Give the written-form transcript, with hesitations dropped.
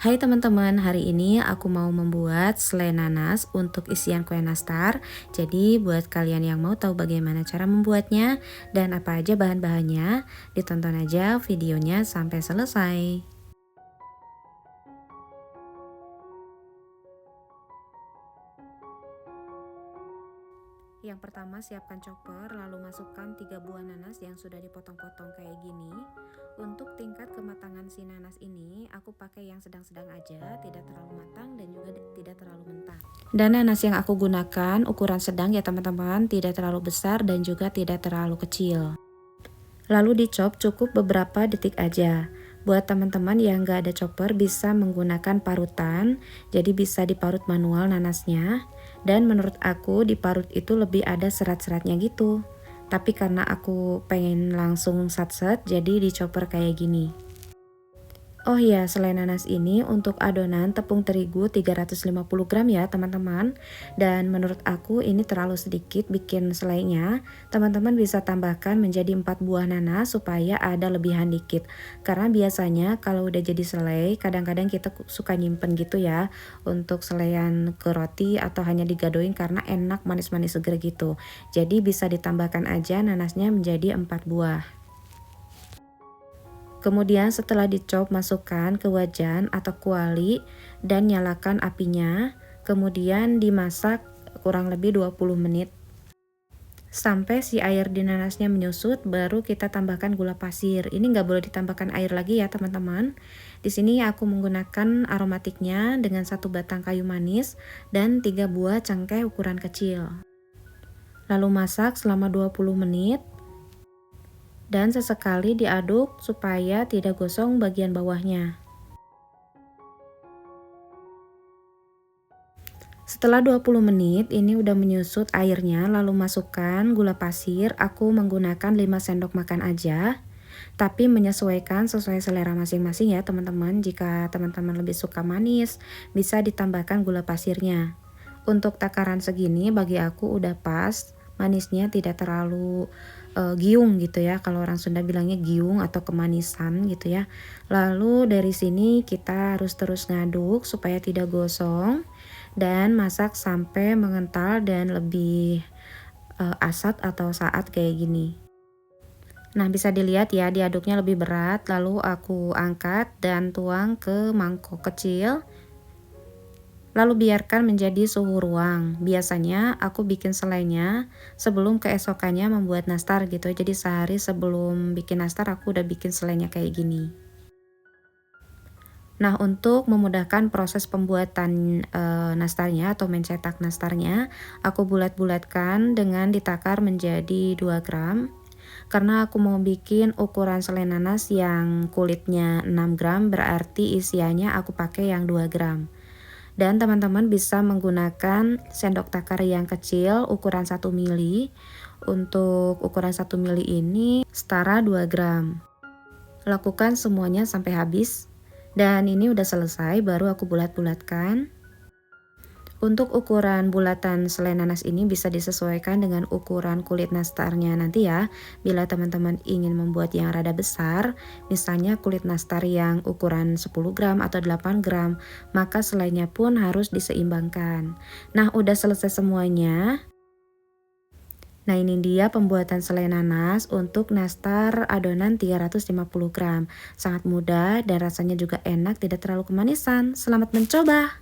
Hai teman-teman, hari ini aku mau membuat selai nanas untuk isian kue nastar. Jadi buat kalian yang mau tahu bagaimana cara membuatnya dan apa aja bahan-bahannya, ditonton aja videonya sampai selesai. Yang pertama siapkan chopper, lalu masukkan 3 buah nanas yang sudah dipotong-potong kayak gini. Untuk tingkat kematangan si nanas ini, aku pakai yang sedang-sedang aja, tidak terlalu matang dan juga tidak terlalu mentah. Dan nanas yang aku gunakan ukuran sedang ya teman-teman, tidak terlalu besar dan juga tidak terlalu kecil. Lalu dicop cukup beberapa detik aja. Buat teman-teman yang gak ada chopper bisa menggunakan parutan, jadi bisa diparut manual nanasnya. Dan menurut aku diparut itu lebih ada serat-seratnya gitu. Tapi karena aku pengen langsung sat-set, jadi di chopper kayak gini. Oh iya, selai nanas ini untuk adonan tepung terigu 350 gram ya teman-teman. Dan menurut aku ini terlalu sedikit bikin selainya. Teman-teman bisa tambahkan menjadi 4 buah nanas supaya ada lebihan dikit. Karena biasanya kalau udah jadi selai, kadang-kadang kita suka nyimpen gitu ya. Untuk selaian ke roti atau hanya digadoin karena enak manis-manis seger gitu. Jadi bisa ditambahkan aja nanasnya menjadi 4 buah. Kemudian setelah dicop masukkan ke wajan atau kuali dan nyalakan apinya. Kemudian dimasak kurang lebih 20 menit. Sampai si air di nanasnya menyusut baru kita tambahkan gula pasir. Ini nggak boleh ditambahkan air lagi ya teman-teman. Di sini aku menggunakan aromatiknya dengan 1 batang kayu manis dan 3 buah cengkeh ukuran kecil. Lalu masak selama 20 menit. Dan sesekali diaduk supaya tidak gosong bagian bawahnya. Setelah 20 menit ini udah menyusut airnya, lalu masukkan gula pasir. Aku menggunakan 5 sendok makan aja, tapi menyesuaikan sesuai selera masing-masing ya teman-teman. Jika teman-teman lebih suka manis, bisa ditambahkan gula pasirnya. Untuk takaran segini bagi aku udah pas, manisnya tidak terlalu giung gitu ya, kalau orang Sunda bilangnya giung atau kemanisan gitu ya. Lalu dari sini kita harus terus ngaduk supaya tidak gosong dan masak sampai mengental dan lebih asat atau saat kayak gini. Nah, bisa dilihat ya diaduknya lebih berat, lalu aku angkat dan tuang ke mangkok kecil. Lalu biarkan menjadi suhu ruang. Biasanya aku bikin selainya sebelum keesokannya membuat nastar gitu. Jadi sehari sebelum bikin nastar aku udah bikin selainya kayak gini. Nah, untuk memudahkan proses pembuatan nastarnya atau mencetak nastarnya, aku bulat-bulatkan dengan ditakar menjadi 2 gram. Karena aku mau bikin ukuran selai nanas yang kulitnya 6 gram, berarti isiannya aku pakai yang 2 gram. Dan teman-teman bisa menggunakan sendok takar yang kecil ukuran 1 mili. Untuk ukuran 1 mili ini setara 2 gram. Lakukan semuanya sampai habis. Dan ini udah selesai, baru aku bulat-bulatkan. Untuk ukuran bulatan selai nanas ini bisa disesuaikan dengan ukuran kulit nastarnya nanti ya. Bila teman-teman ingin membuat yang rada besar, misalnya kulit nastar yang ukuran 10 gram atau 8 gram, maka selainya pun harus diseimbangkan. Nah, udah selesai semuanya. Nah, ini dia pembuatan selai nanas untuk nastar adonan 350 gram. Sangat mudah dan rasanya juga enak, tidak terlalu kemanisan. Selamat mencoba!